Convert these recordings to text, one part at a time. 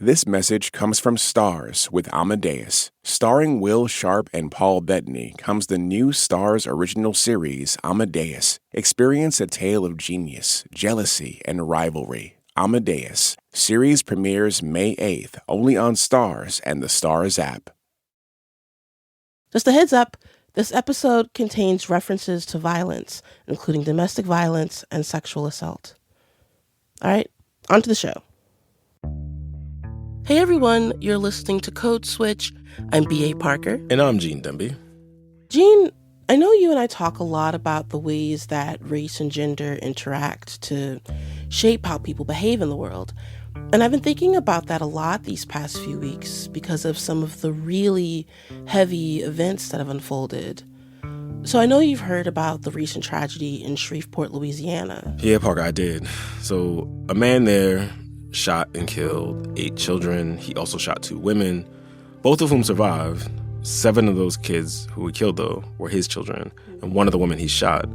This message comes from Stars with Amadeus. Starring Will Sharp and Paul Bettany comes the new Stars original series, Amadeus. Experience a tale of genius, jealousy, and rivalry. Amadeus. Series premieres May 8th, only on Stars and the Stars app. Just a heads up, this episode contains references to violence, including domestic violence and sexual assault. All right, on to the show. Hey everyone, you're listening to Code Switch. I'm B.A. Parker. And I'm Gene Demby. Gene, I know you and I talk a lot about the ways that race and gender interact to shape how people behave in the world. And I've been thinking about that a lot these past few weeks because of some of the really heavy events that have unfolded. So I know you've heard about the recent tragedy in Shreveport, Louisiana. Yeah, Parker, I did. So a man there shot and killed 8 children. He also shot 2 women, both of whom survived. 7 of those kids who he killed, though, were his children. And one of the women he shot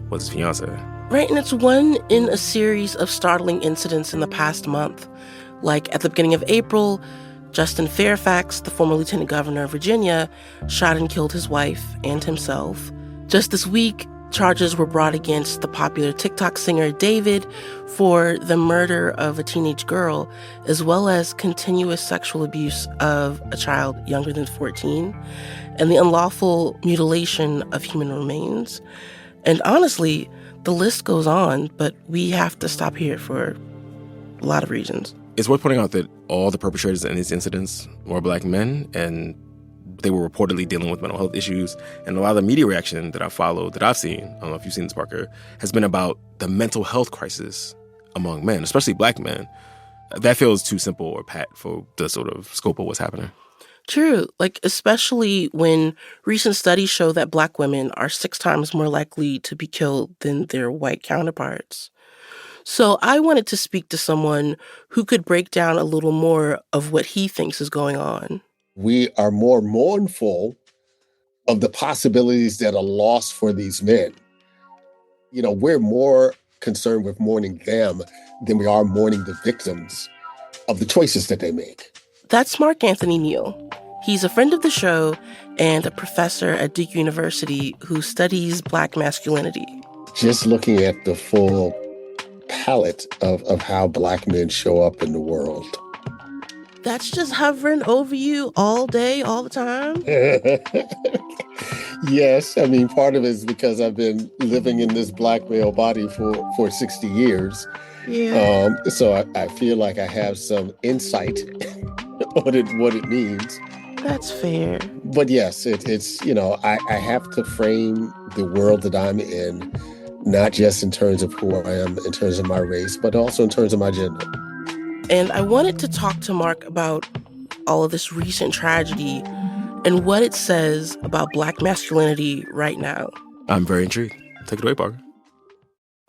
was his fiancée. Right, and it's one in a series of startling incidents in the past month. Like at the beginning of April, Justin Fairfax, the former lieutenant governor of Virginia, shot and killed his wife and himself. Just this week, charges were brought against the popular TikTok singer David for the murder of a teenage girl, as well as continuous sexual abuse of a child younger than 14, and the unlawful mutilation of human remains. And honestly, the list goes on, but we have to stop here for a lot of reasons. It's worth pointing out that all the perpetrators in these incidents were Black men, and they were reportedly dealing with mental health issues. And a lot of the media reaction that I've followed, that I've seen, I don't know if you've seen this, Parker, has been about the mental health crisis among men, especially Black men. That feels too simple or pat for the sort of scope of what's happening. True, especially when recent studies show that Black women are 6 times more likely to be killed than their white counterparts. So I wanted to speak to someone who could break down a little more of what he thinks is going on. We are more mournful of the possibilities that are lost for these men. You know, we're more concerned with mourning them than we are mourning the victims of the choices that they make. That's Mark Anthony Neal. He's a friend of the show and a professor at Duke University who studies Black masculinity. Just looking at the full palette of how Black men show up in the world. That's just hovering over you all day, all the time? Yes. I mean, part of it is because I've been living in this Black male body for 60 years. Yeah. So I feel like I have some insight on what it means. That's fair. But yes, it's, you know, I have to frame the world that I'm in, not just in terms of who I am, in terms of my race, but also in terms of my gender. And I wanted to talk to Mark about all of this recent tragedy and what it says about Black masculinity right now. I'm very intrigued. Take it away, Parker.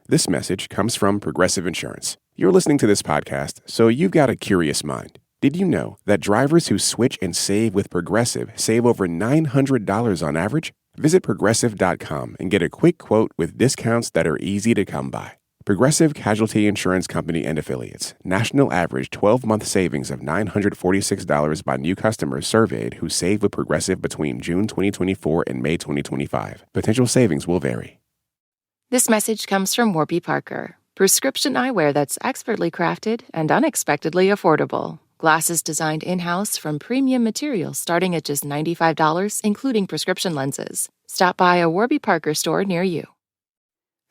This message comes from Progressive Insurance. You're listening to this podcast, so you've got a curious mind. Did you know that drivers who switch and save with Progressive save over $900 on average? Visit Progressive.com and get a quick quote with discounts that are easy to come by. Progressive Casualty Insurance Company and Affiliates. National average 12-month savings of $946 by new customers surveyed who save with Progressive between June 2024 and May 2025. Potential savings will vary. This message comes from Warby Parker. Prescription eyewear that's expertly crafted and unexpectedly affordable. Glasses designed in-house from premium materials starting at just $95, including prescription lenses. Stop by a Warby Parker store near you.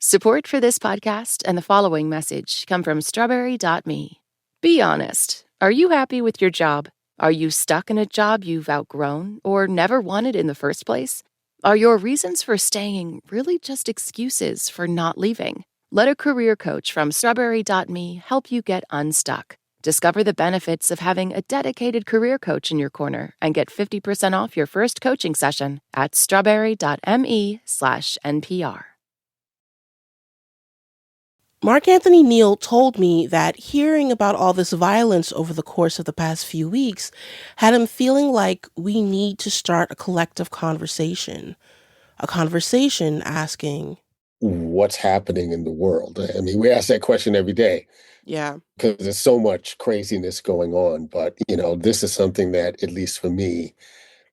Support for this podcast and the following message come from Strawberry.me. Be honest. Are you happy with your job? Are you stuck in a job you've outgrown or never wanted in the first place? Are your reasons for staying really just excuses for not leaving? Let a career coach from Strawberry.me help you get unstuck. Discover the benefits of having a dedicated career coach in your corner and get 50% off your first coaching session at strawberry.me/NPR. Mark Anthony Neal told me that hearing about all this violence over the course of the past few weeks had him feeling like we need to start a collective conversation. A conversation asking, what's happening in the world. I mean, we ask that question every day Yeah. because there's so much craziness going on. But, this is something that, at least for me,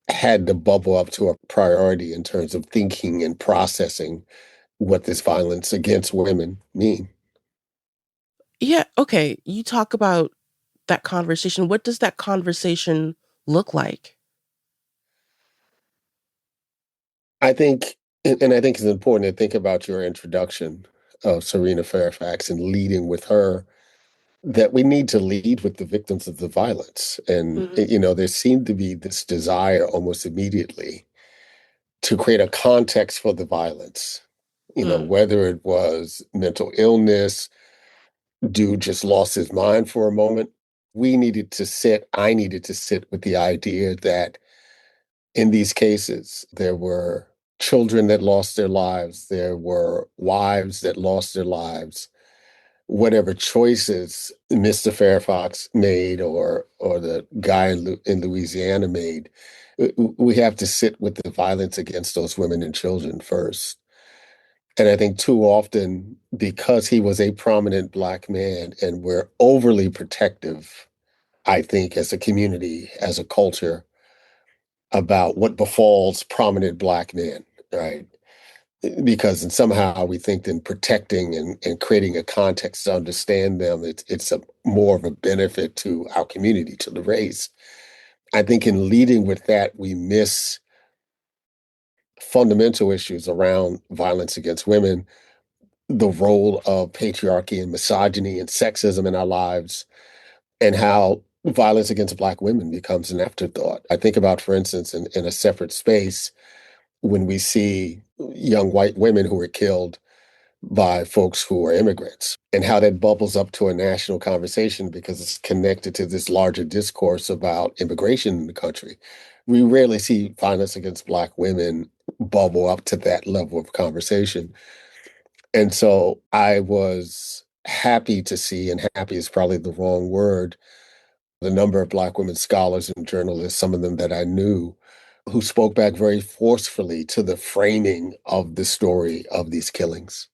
had to bubble up to a priority in terms of thinking and processing what this violence against women mean. Yeah. Okay. You talk about that conversation. What does that conversation look like? I think, and I think it's important to think about your introduction of Serena Fairfax and leading with her, that we need to lead with the victims of the violence. And, Hmm. there seemed to be this desire almost immediately to create a context for the violence, Mm. whether it was mental illness, dude just lost his mind for a moment. I needed to sit with the idea that in these cases, there were children that lost their lives, there were wives that lost their lives. Whatever choices Mr. Fairfax made, or the guy in Louisiana made, we have to sit with the violence against those women and children first. And I think too often, because he was a prominent Black man and we're overly protective, I think, as a community, as a culture, about what befalls prominent Black men, right? Because and somehow we think that protecting and creating a context to understand them, it's a more of a benefit to our community, to the race. I think in leading with that, we miss fundamental issues around violence against women, the role of patriarchy and misogyny and sexism in our lives, and how violence against Black women becomes an afterthought. I think about, for instance, in a separate space, when we see young white women who are killed by folks who are immigrants, and how that bubbles up to a national conversation because it's connected to this larger discourse about immigration in the country. We rarely see violence against Black women bubble up to that level of conversation. And so I was happy to see, and happy is probably the wrong word, the number of Black women scholars and journalists, some of them that I knew, who spoke back very forcefully to the framing of the story of these killings.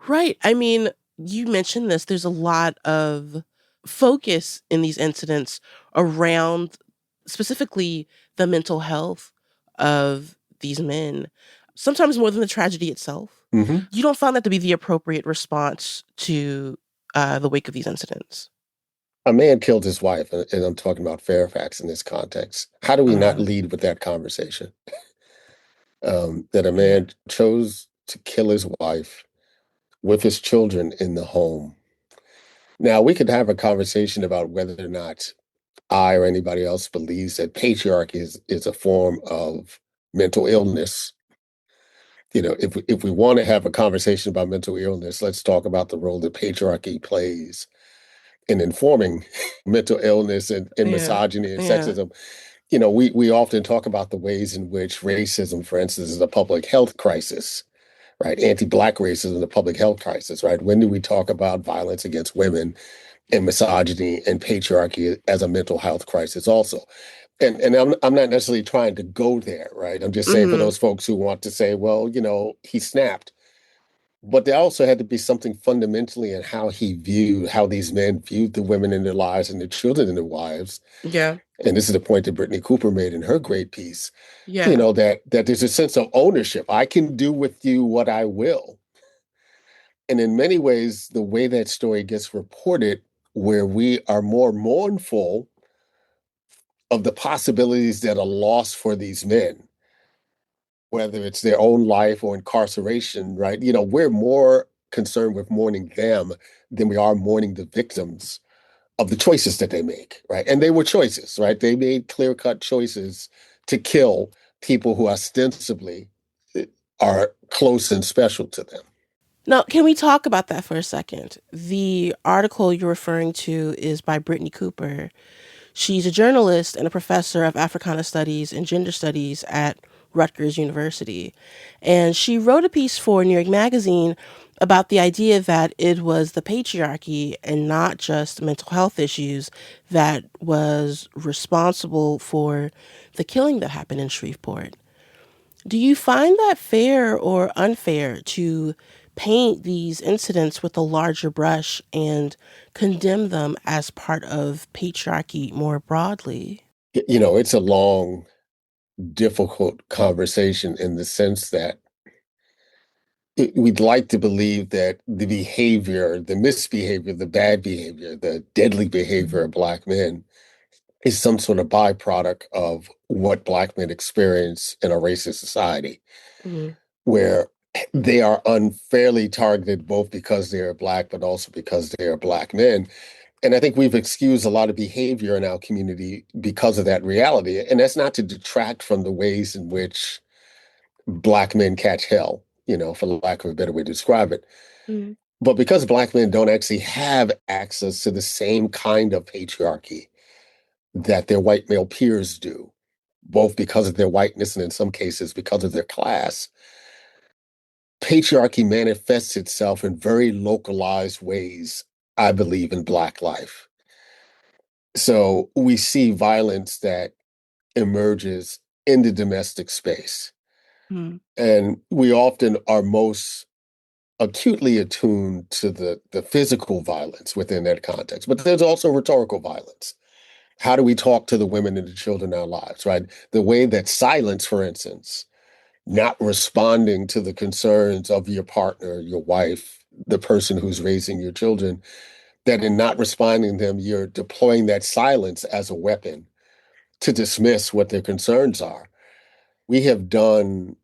Right. I mean, you mentioned this. There's a lot of focus in these incidents around specifically the mental health of these men, sometimes more than the tragedy itself. Mhm. You don't find that to be the appropriate response to the wake of these incidents. A man killed his wife, and I'm talking about Fairfax in this context. How do we not Uh, lead with that conversation? That a yeah. man chose to kill his wife with his children in the home. Now, we could have a conversation about whether or not I or anybody else believes that patriarchy is a form of mental illness. If we want to have a conversation about mental illness, let's talk about the role that patriarchy plays in informing mental illness and Yeah. misogyny and Yeah. sexism. We often talk about the ways in which racism, for instance, is a public health crisis, right? Anti-Black racism is a public health crisis, right? When do we talk about violence against women and misogyny and patriarchy as a mental health crisis also? And I'm not necessarily trying to go there, right? I'm just saying, for Hmm. those folks who want to say, well, he snapped. But there also had to be something fundamentally in how these men viewed the women in their lives and the children in their lives. Yeah. And this is the point that Brittany Cooper made in her great piece, Yeah. that there's a sense of ownership. I can do with you what I will. And in many ways, the way that story gets reported, where we are more mournful of the possibilities that are lost for these men, whether it's their own life or incarceration, right? We're more concerned with mourning them than we are mourning the victims of the choices that they make, right? And they were choices, right? They made clear-cut choices to kill people who ostensibly are close and special to them. Now, can we talk about that for a second? The article you're referring to is by Brittany Cooper. She's a journalist and a professor of Africana Studies and Gender Studies at Rutgers University. And she wrote a piece for New York Magazine about the idea that it was the patriarchy and not just mental health issues that was responsible for the killing that happened in Shreveport. Do you find that fair or unfair to paint these incidents with a larger brush and condemn them as part of patriarchy more broadly? It's a long, difficult conversation in the sense that we'd like to believe that the behavior, the misbehavior, the bad behavior, the deadly behavior of Black men is some sort of byproduct of what Black men experience in a racist society, Mm, where they are unfairly targeted both because they are Black, but also because they are Black men. And I think we've excused a lot of behavior in our community because of that reality. And that's not to detract from the ways in which Black men catch hell, for lack of a better way to describe it. mm, But because Black men don't actually have access to the same kind of patriarchy that their white male peers do, both because of their whiteness and in some cases because of their class, patriarchy manifests itself in very localized ways, I believe, in Black life. So we see violence that emerges in the domestic space. mm, And we often are most acutely attuned to the physical violence within that context. But there's also rhetorical violence. How do we talk to the women and the children in our lives, right? The way that silence, for instance, not responding to the concerns of your partner, your wife, the person who's raising your children, that in not responding to them, you're deploying that silence as a weapon to dismiss what their concerns are. We have done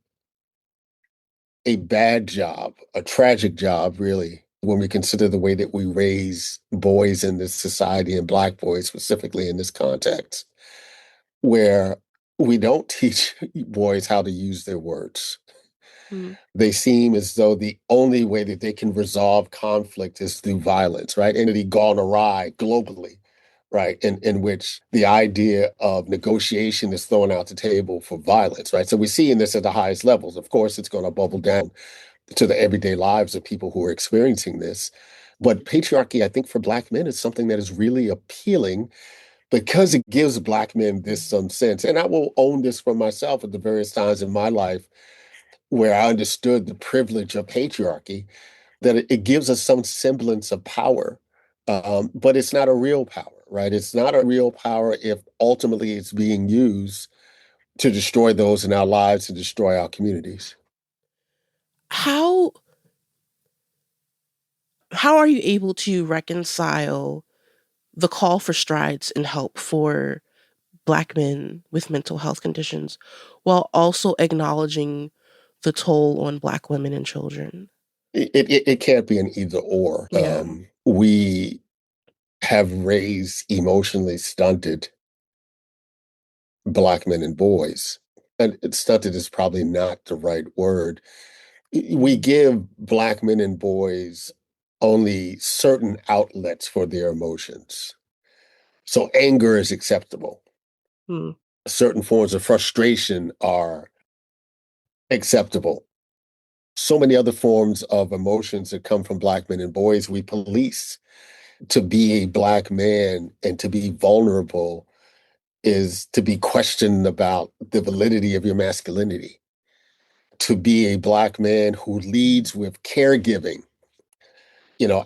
a bad job, a tragic job, really, when we consider the way that we raise boys in this society and Black boys specifically in this context, where we don't teach boys how to use their words. mm, They seem as though the only way that they can resolve conflict is through violence, right? And it gone awry globally, right? In which the idea of negotiation is thrown out the table for violence, right? So we're seeing this at the highest levels. Of course, it's going to bubble down to the everyday lives of people who are experiencing this. But patriarchy, I think, for Black men is something that is really appealing because it gives Black men this some sense. And I will own this for myself at the various times in my life where I understood the privilege of patriarchy, that it gives us some semblance of power. But it's not a real power, right? It's not a real power if ultimately it's being used to destroy those in our lives and destroy our communities. How how are you able to reconcile the call for strides and help for Black men with mental health conditions while also acknowledging the toll on Black women and children? It can't be an either or. Yeah. We have raised emotionally stunted Black men and boys. And stunted is probably not the right word. We give Black men and boys only certain outlets for their emotions. So anger is acceptable. Mm, Certain forms of frustration are acceptable. So many other forms of emotions that come from Black men and boys, we police. To be a Black man and to be vulnerable is to be questioned about the validity of your masculinity. To be a Black man who leads with caregiving,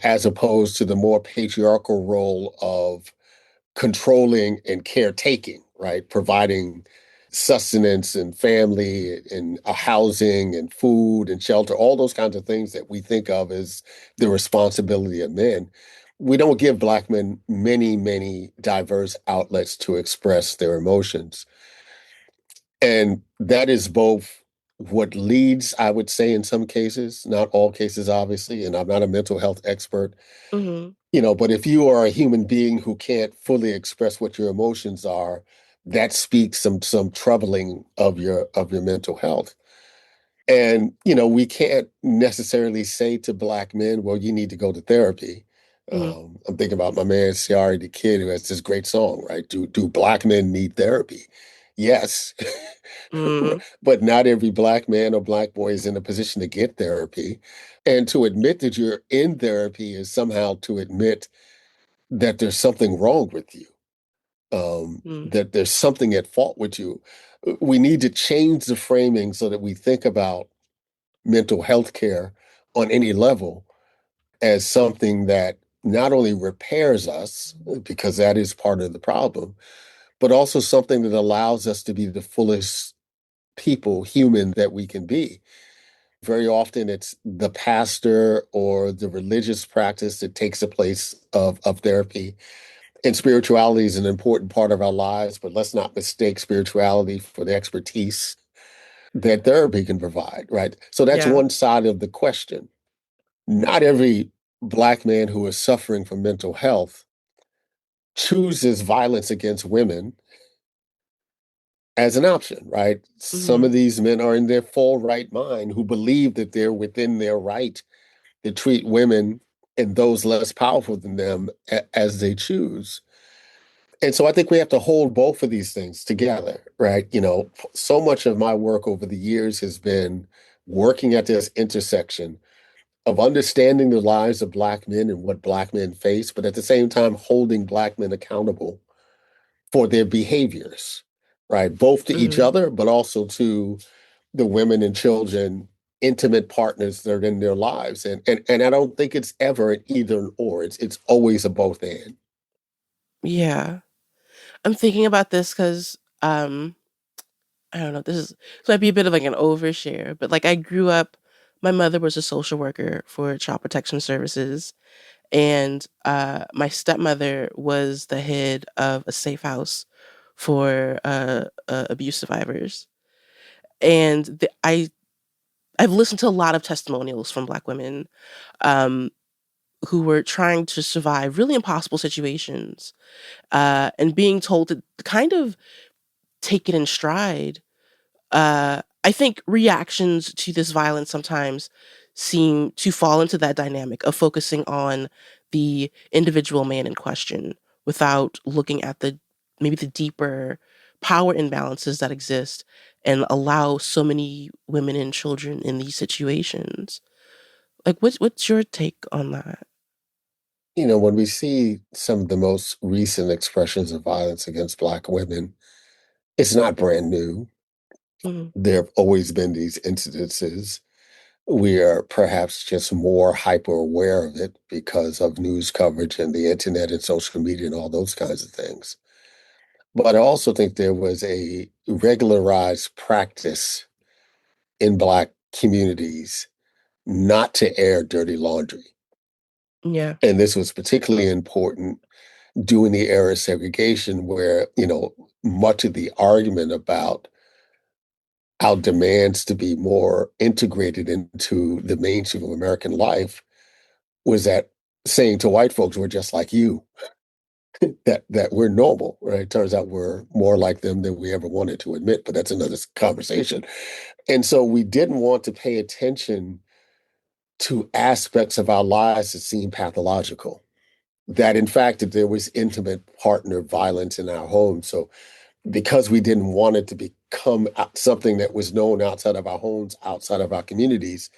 as opposed to the more patriarchal role of controlling and caretaking, right? Providing sustenance and family and a housing and food and shelter, all those kinds of things that we think of as the responsibility of men. We don't give Black men many, many diverse outlets to express their emotions. And that is both what leads, I would say, in some cases, not all cases, obviously, and I'm not a mental health expert, mhm, but if you are a human being who can't fully express what your emotions are, that speaks some troubling of your mental health. And we can't necessarily say to Black men, well, you need to go to therapy. mhm, I'm thinking about my man Ciari the Kid, who has this great song, right? Do Black men need therapy? Yes. mhm, But not every Black man or Black boy is in a position to get therapy. And to admit that you're in therapy is somehow to admit that there's something wrong with you. Mm. that there's something at fault with you. We need to change the framing so that we think about mental health care on any level as something that not only repairs us, because that is part of the problem, but also something that allows us to be the fullest people, human that we can be. Very often it's the pastor or the religious practice that takes the place of therapy. And spirituality is an important part of our lives, but let's not mistake spirituality for the expertise that therapy can provide, right? So that's Yeah. one side of the question. Not every Black man who is suffering from mental health chooses violence against women as an option, right? Some Hmm. of these men are in their full right mind who believe that they're within their right to treat women and those less powerful than them as they choose. And so I think we have to hold both of these things together, right? So much of my work over the years has been working at this intersection of understanding the lives of Black men and what Black men face, but at the same time holding Black men accountable for their behaviors, right? Both to each Hmm. other, but also to the women and children, intimate partners that are in their lives. And I don't think it's ever an either or. It's always a both and. Yeah. I'm thinking about this because I don't know, this might be a bit of like an overshare, but like I grew up, my mother was a social worker for Child Protection Services, and my stepmother was the head of a safe house for abuse survivors. And I've listened to a lot of testimonials from Black women um, who were trying to survive really impossible situations and being told to kind of take it in stride. I think reactions to this violence sometimes seem to fall into that dynamic of focusing on the individual man in question without looking at the maybe the deeper power imbalances that exist and allow so many women and children in these situations. Like, what's your take on that? When we see some of the most recent expressions of violence against Black women, it's not brand new. Mhm. There have always been these incidences. We are perhaps just more hyper aware of it because of news coverage and the internet and social media and all those kinds of things. But I also think there was a regularized practice in Black communities not to air dirty laundry. Yeah. And this was particularly important during the era of segregation, where, much of the argument about our demands to be more integrated into the mainstream of American life was that saying to white folks, we're just like you, that we're normal, right? Turns out we're more like them than we ever wanted to admit, but that's another conversation. And so we didn't want to pay attention to aspects of our lives that seemed pathological. That in fact, that there was intimate partner violence in our home. So because we didn't want it to become something that was known outside of our homes, outside of our communities,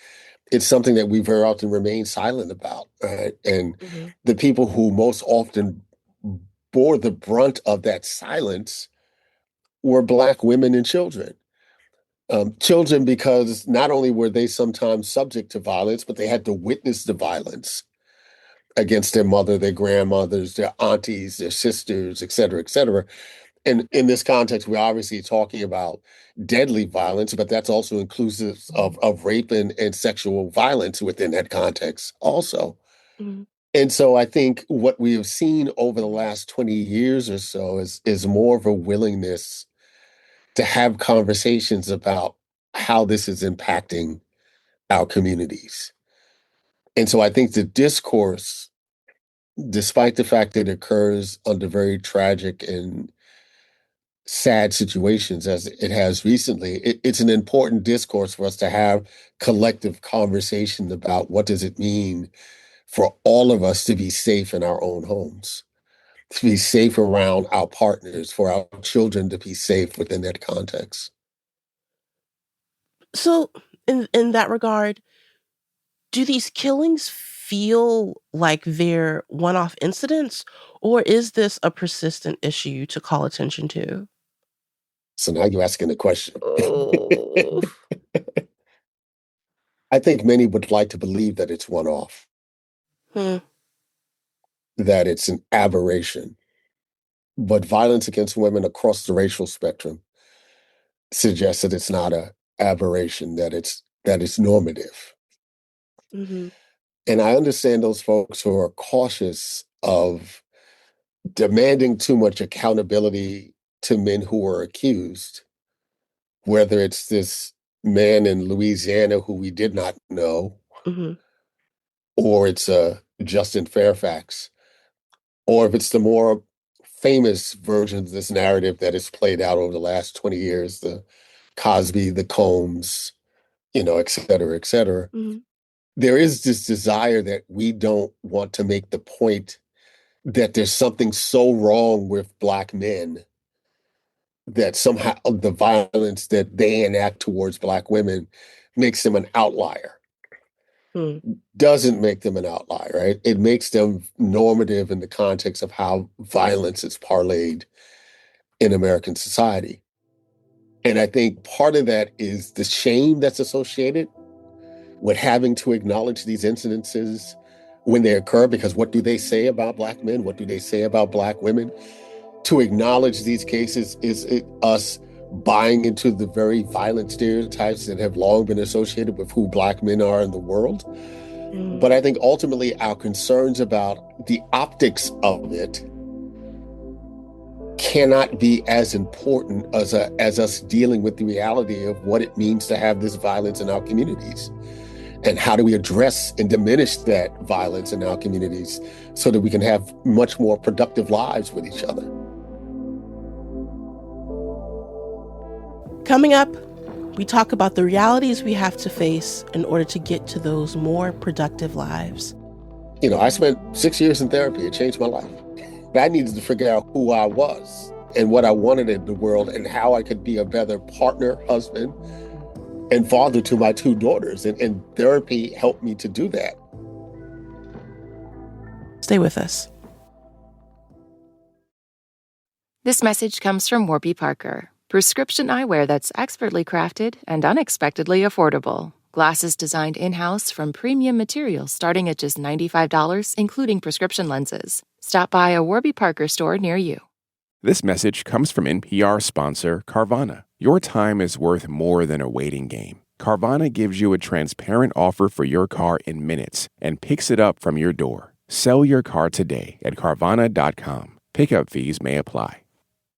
it's something that we very often remain silent about. Right? And Hmm. the people who most often bore the brunt of that silence were Black women and children. Children, because not only were they sometimes subject to violence, but they had to witness the violence against their mother, their grandmothers, their aunties, their sisters, et cetera, et cetera. And in this context, we're obviously talking about deadly violence, but that's also inclusive of rape and sexual violence within that context also. Hmm. And so I think what we have seen over the last 20 years or so is more of a willingness to have conversations about how this is impacting our communities. And so I think the discourse, despite the fact that it occurs under very tragic and sad situations as it has recently, it's an important discourse for us to have collective conversation about what does it mean for all of us to be safe in our own homes, to be safe around our partners, for our children to be safe within that context. So, in that regard, do these killings feel like they're one-off incidents, or is this a persistent issue to call attention to? So now you're asking the question. Oh. I think many would like to believe that it's one off, Hmm. that it's an aberration. But violence against women across the racial spectrum suggests that it's not a aberration, that it's normative. Mhm. And I understand those folks who are cautious of demanding too much accountability to men who are accused, whether it's this man in Louisiana who we did not know, Mhm. or it's Justin Fairfax, or if it's the more famous version of this narrative that has played out over the last 20 years, the Cosby, the Combs, et cetera, et cetera. Mhm. There is this desire that we don't want to make the point that there's something so wrong with Black men that somehow the violence that they enact towards Black women makes them an outlier. Hmm. Doesn't make them an outlier, right? It makes them normative in the context of how violence is parlayed in American society. And I think part of that is the shame that's associated with having to acknowledge these incidences when they occur, because what do they say about Black men? What do they say about Black women? To acknowledge these cases is us buying into the very violent stereotypes that have long been associated with who Black men are in the world. Mm. But I think ultimately our concerns about the optics of it cannot be as important as us dealing with the reality of what it means to have this violence in our communities. And how do we address and diminish that violence in our communities so that we can have much more productive lives with each other? Coming up, we talk about the realities we have to face in order to get to those more productive lives. I spent 6 years in therapy. It changed my life. I needed to figure out who I was and what I wanted in the world and how I could be a better partner, husband, and father to my two daughters. And therapy helped me to do that. Stay with us. This message comes from Warby Parker. Prescription eyewear that's expertly crafted and unexpectedly affordable. Glasses designed in-house from premium materials starting at just $95, including prescription lenses. Stop by a Warby Parker store near you. This message comes from NPR sponsor Carvana. Your time is worth more than a waiting game. Carvana gives you a transparent offer for your car in minutes and picks it up from your door. Sell your car today at Carvana.com. Pickup fees may apply.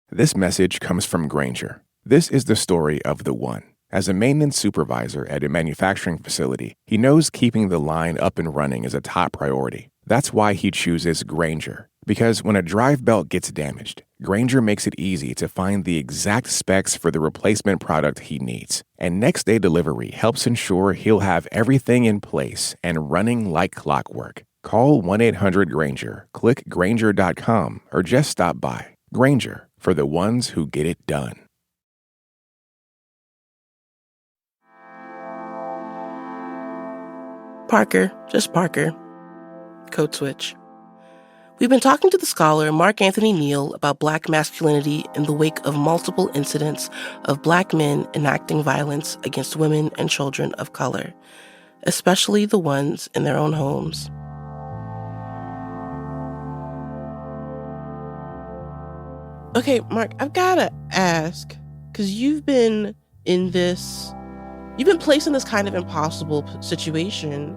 This message comes from Grainger. This is the story of the one. As a maintenance supervisor at a manufacturing facility, he knows keeping the line up and running is a top priority. That's why he chooses Grainger. Because when a drive belt gets damaged, Grainger makes it easy to find the exact specs for the replacement product he needs. And next-day delivery helps ensure he'll have everything in place and running like clockwork. Call 1-800-GRAINGER, click Grainger.com, or just stop by. Grainger, for the ones who get it done. Parker, just Parker. Code switch. We've been talking to the scholar Mark Anthony Neal about Black masculinity in the wake of multiple incidents of Black men enacting violence against women and children of color, especially the ones in their own homes. Okay, Mark, I've gotta ask, because you've been placed in this kind of impossible situation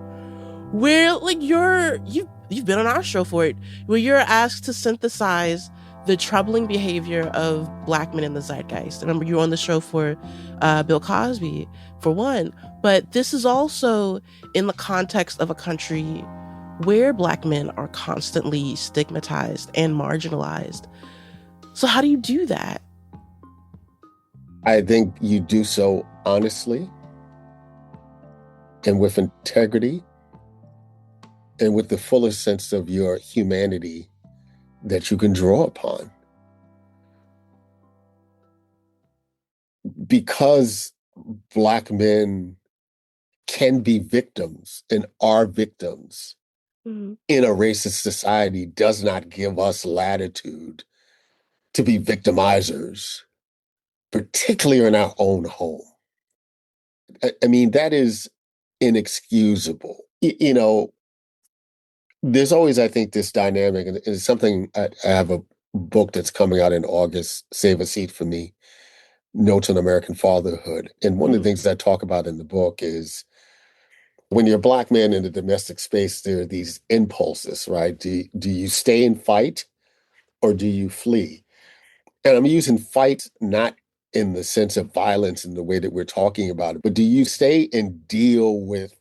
where, like, you've been on our show for it, where you're asked to synthesize the troubling behavior of Black men in the zeitgeist. I remember you were on the show for Bill Cosby, for one, but this is also in the context of a country where Black men are constantly stigmatized and marginalized. So how do you do that? I think you do so honestly and with integrity and with the fullest sense of your humanity that you can draw upon. Because Black men can be victims and are victims in a racist society does not give us latitude to be victimizers, particularly in our own home. I mean, that is inexcusable. There's always, I think, this dynamic, and it's something I have a book that's coming out in August, Save a Seat for Me, Notes on American Fatherhood. And one of the things I talk about in the book is when you're a Black man in the domestic space, there are these impulses, right? Do you stay and fight or do you flee? And I'm using fight not in the sense of violence in the way that we're talking about it, but do you stay and deal with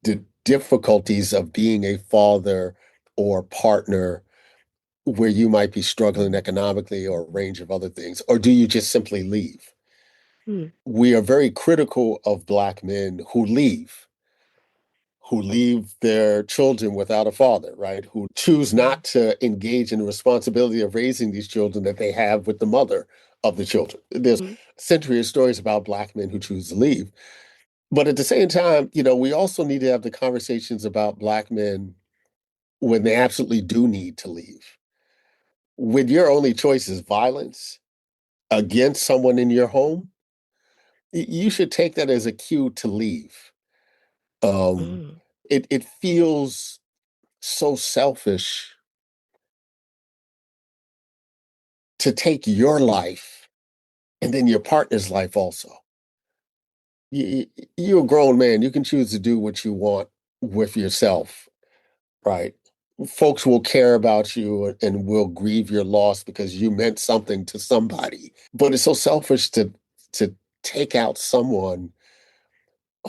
the difficulties of being a father or partner where you might be struggling economically or a range of other things? Or do you just simply leave? We are very critical of Black men who leave their children without a father, right? Who choose not to engage in the responsibility of raising these children that they have with the mother of the children. There's a century of stories about Black men who choose to leave. But at the same time, we also need to have the conversations about Black men when they absolutely do need to leave. When your only choice is violence against someone in your home, you should take that as a cue to leave. Um, it feels so selfish to take your life and then your partner's life also. You're a grown man. You can choose to do what you want with yourself, right? Folks will care about you and will grieve your loss because you meant something to somebody. But it's so selfish to take out someone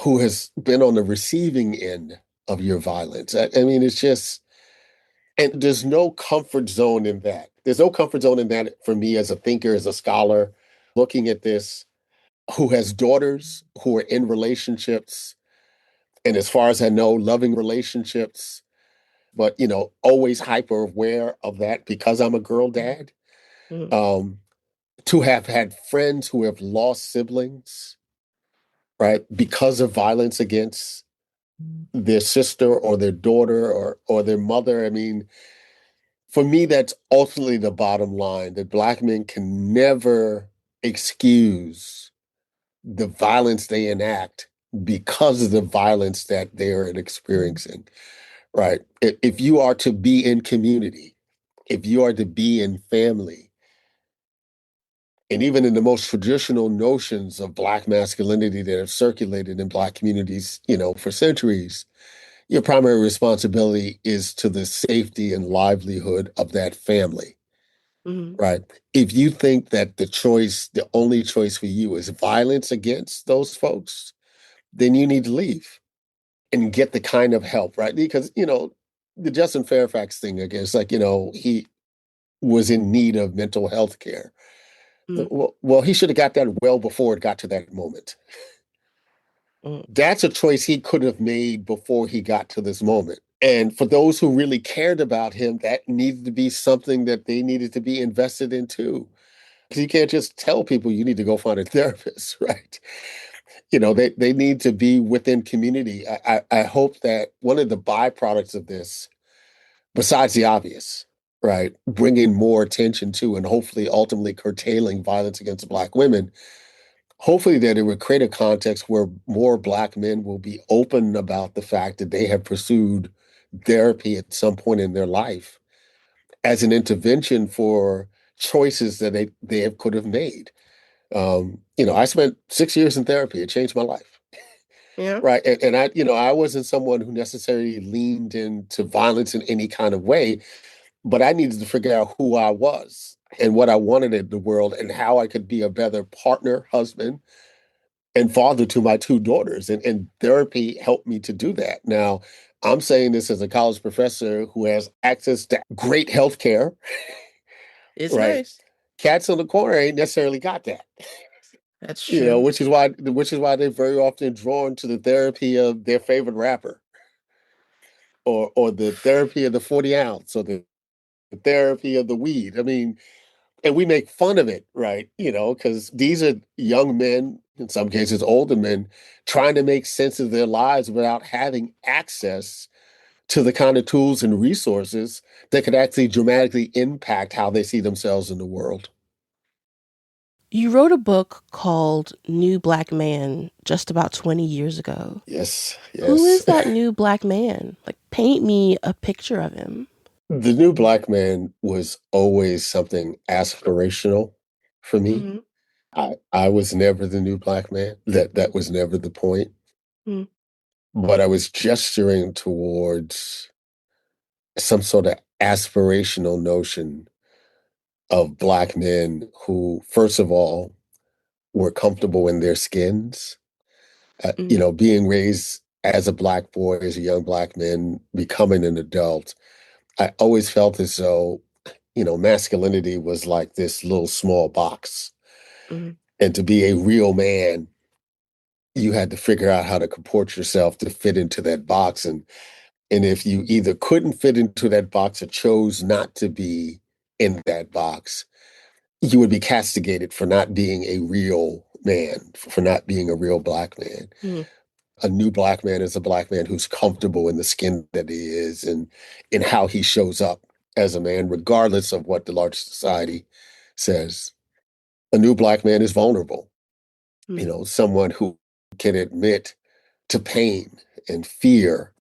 who has been on the receiving end of your violence. I mean, it's just, and there's no comfort zone in that. There's no comfort zone in that for me as a thinker, as a scholar, looking at this, who has daughters who are in relationships. And as far as I know, loving relationships, but, always hyper aware of that because I'm a girl dad. Um, to have had friends who have lost siblings, right, because of violence against their sister or their daughter or their mother. I mean, for me, that's ultimately the bottom line, that Black men can never excuse the violence they enact because of the violence that they're experiencing, right? If you are to be in community, if you are to be in family, and even in the most traditional notions of Black masculinity that have circulated in Black communities, for centuries, your primary responsibility is to the safety and livelihood of that family, right? If you think that the only choice for you is violence against those folks, then you need to leave and get the kind of help, right? Because, the Justin Fairfax thing, again, it's like, he was in need of mental health care. Well, he should have got that well before it got to that moment. That's a choice he could have made before he got to this moment. And for those who really cared about him, that needed to be something that they needed to be invested in too. Because you can't just tell people you need to go find a therapist, right? They need to be within community. I hope that one of the byproducts of this, besides the obvious, right, bringing more attention to and hopefully ultimately curtailing violence against Black women, hopefully that it would create a context where more Black men will be open about the fact that they have pursued therapy at some point in their life as an intervention for choices that could have made. I spent 6 years in therapy. It changed my life. Yeah. Right. And I wasn't someone who necessarily leaned into violence in any kind of way, but I needed to figure out who I was and what I wanted in the world and how I could be a better partner, husband, and father to my two daughters. And therapy helped me to do that. Now, I'm saying this as a college professor who has access to great health care, It's right? nice. Cats on the corner ain't necessarily got that. That's true. Which is why they're very often drawn to the therapy of their favorite rapper, or the therapy of the 40 ounce, or the therapy of the weed. I mean, and we make fun of it, right? Because these are young men, in some cases older men, trying to make sense of their lives without having access to the kind of tools and resources that could actually dramatically impact how they see themselves in the world. You wrote a book called New Black Man just about 20 years ago. Yes, Who yes. is that new black man? Like, paint me a picture of him. The new black man was always something aspirational for me. Mm-hmm. I was never the new black man. That was never the point. Mm-hmm. But I was gesturing towards some sort of aspirational notion of black men who, first of all, were comfortable in their skins. Being raised as a black boy, as a young black man, becoming an adult, I always felt as though, masculinity was like this little small box. Mm-hmm. And to be a real man, you had to figure out how to comport yourself to fit into that box. And if you either couldn't fit into that box or chose not to be in that box, you would be castigated for not being a real man, for not being a real black man. Mm-hmm. A new black man is a black man who's comfortable in the skin that he is and in how he shows up as a man, regardless of what the large society says. A new black man is vulnerable, someone who can admit to pain and fear,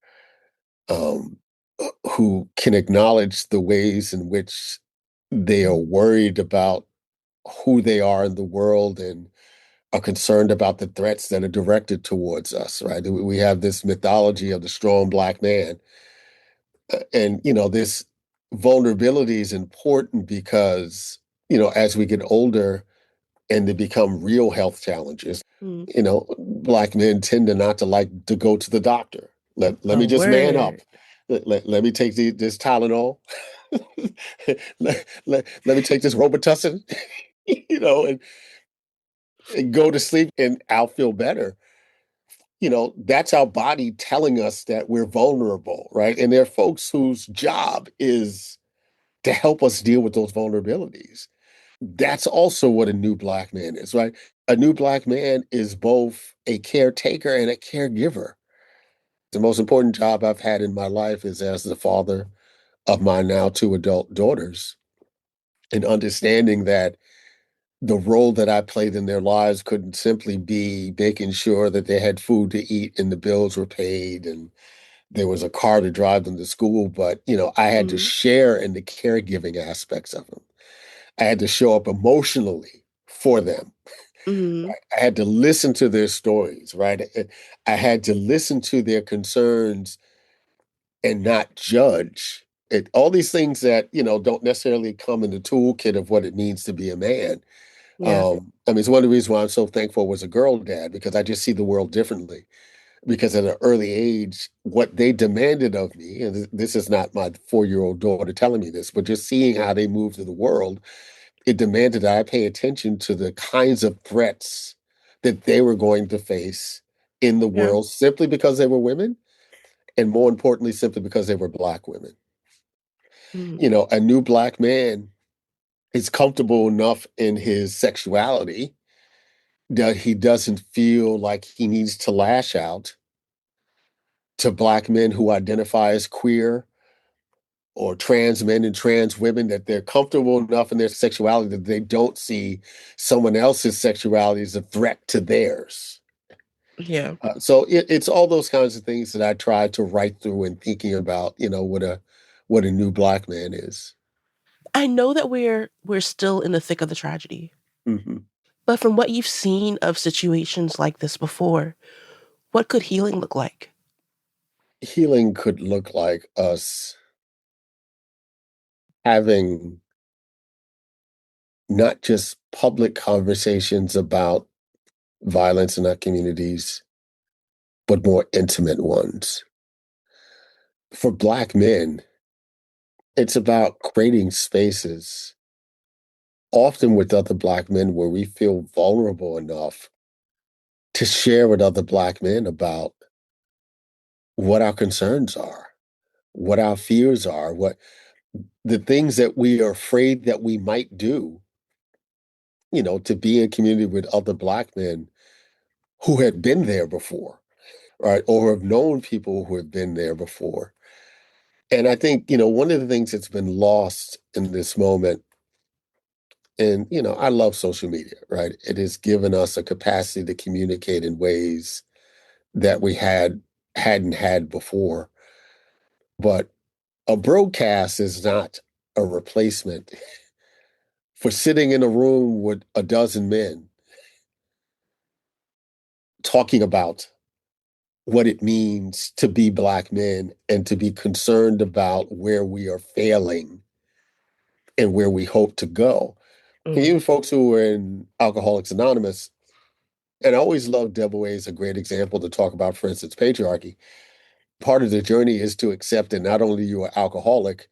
um, who can acknowledge the ways in which they are worried about who they are in the world and are concerned about the threats that are directed towards us, right? We have this mythology of the strong black man. And, this vulnerability is important because, as we get older and they become real health challenges, Mm-hmm. black men tend to not to like to go to the doctor. Let A me just man up. word. Let me take this Tylenol. Let me take this Robitussin, and go to sleep and I'll feel better. That's our body telling us that we're vulnerable, right? And there are folks whose job is to help us deal with those vulnerabilities. That's also what a new black man is, right? A new black man is both a caretaker and a caregiver. The most important job I've had in my life is as the father of my now two adult daughters, and understanding that the role that I played in their lives couldn't simply be making sure that they had food to eat and the bills were paid and there was a car to drive them to school, but I had to Mm-hmm. share in the caregiving aspects of them. I had to show up emotionally for them. Mm-hmm. I had to listen to their stories, right? I had to listen to their concerns and not judge. All these things that, don't necessarily come in the toolkit of what it means to be a man. Yeah. I mean, it's one of the reasons why I'm so thankful I was a girl dad, because I just see the world differently. Because at an early age, what they demanded of me, and this is not my 4-year-old daughter telling me this, but just seeing how they move through the world, it demanded that I pay attention to the kinds of threats that they were going to face in the Yeah. world simply because they were women, and more importantly, simply because they were Black women. Mm-hmm. A new Black man is comfortable enough in his sexuality that he doesn't feel like he needs to lash out to Black men who identify as queer or trans men and trans women, that they're comfortable enough in their sexuality that they don't see someone else's sexuality as a threat to theirs. Yeah. So it's all those kinds of things that I try to write through in thinking about, what a new Black man is. I know that we're still in the thick of the tragedy, Mm-hmm. but from what you've seen of situations like this before, what could healing look like? Healing could look like us having not just public conversations about violence in our communities, but more intimate ones. For Black men, it's about creating spaces, often with other Black men, where we feel vulnerable enough to share with other Black men about what our concerns are, what our fears are, what the things that we are afraid that we might do, to be in community with other Black men who had been there before, right? Or have known people who have been there before. And I think, one of the things that's been lost in this moment, and, I love social media, right? It has given us a capacity to communicate in ways that we hadn't had before. But a broadcast is not a replacement for sitting in a room with a dozen men talking about what it means to be Black men and to be concerned about where we are failing and where we hope to go. And Mm. even folks who were in Alcoholics Anonymous, and I always love Deborah as a great example to talk about, for instance, patriarchy. Part of the journey is to accept that not only you are alcoholic,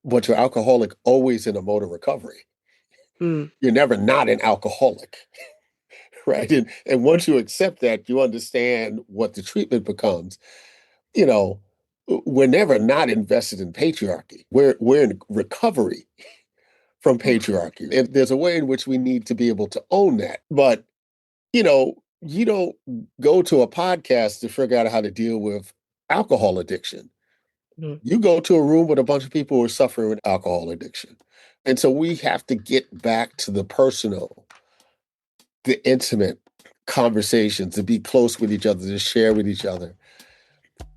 but you're alcoholic always in a mode of recovery. Mm. You're never not an alcoholic, right? And once you accept that, you understand what the treatment becomes. You know, we're never not invested in patriarchy. We're in recovery from patriarchy. And there's a way in which we need to be able to own that. But, you don't go to a podcast to figure out how to deal with alcohol addiction. Mm. You go to a room with a bunch of people who are suffering with alcohol addiction. And so we have to get back to the personal, the intimate conversations, to be close with each other, to share with each other.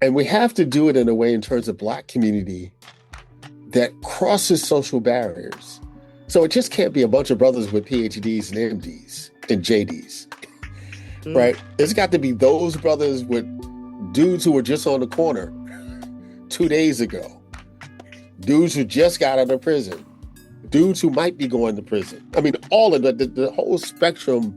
And we have to do it in a way in terms of Black community that crosses social barriers. So it just can't be a bunch of brothers with PhDs and MDs and JDs, right? It's got to be those brothers with dudes who were just on the corner 2 days ago, dudes who just got out of prison, dudes who might be going to prison. I mean, all of the whole spectrum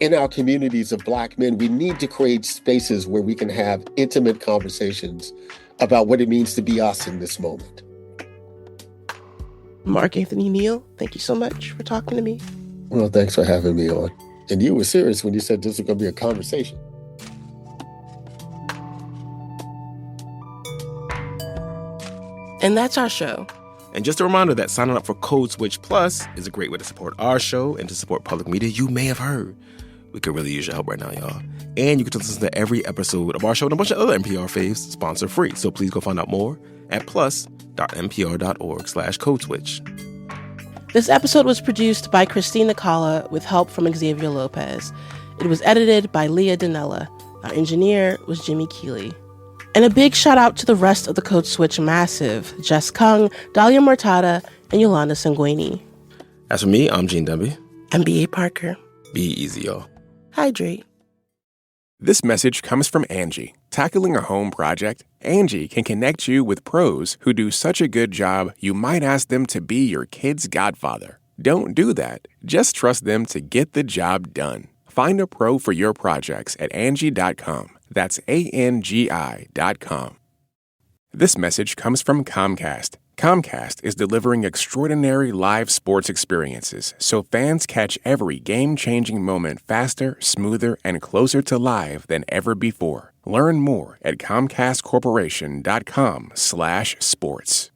in our communities of Black men. We need to create spaces where we can have intimate conversations about what it means to be us in this moment. Mark Anthony Neal, thank you so much for talking to me. Well, thanks for having me on. And you were serious when you said this was going to be a conversation. And that's our show. And just a reminder that signing up for Code Switch Plus is a great way to support our show and to support public media you may have heard. We could really use your help right now, y'all. And you can listen to every episode of our show and a bunch of other NPR faves sponsor-free. So please go find out more at plus.npr.org/codeswitch. This episode was produced by Christina Calla with help from Xavier Lopez. It was edited by Leah Dinella. Our engineer was Jimmy Keeley. And a big shout out to the rest of the Code Switch massive, Jess Kung, Dahlia Mortada, and Yolanda Sanguini. As for me, I'm Gene Demby. I'm B.A. Parker. Be easy, y'all. Hydrate. This message comes from Angie. Tackling a home project? Angie can connect you with pros who do such a good job you might ask them to be your kid's godfather. Don't do that. Just trust them to get the job done. Find a pro for your projects at Angie.com. That's ANGI.com. This message comes from Comcast. Comcast is delivering extraordinary live sports experiences so fans catch every game-changing moment faster, smoother, and closer to live than ever before. Learn more at ComcastCorporation.com/sports.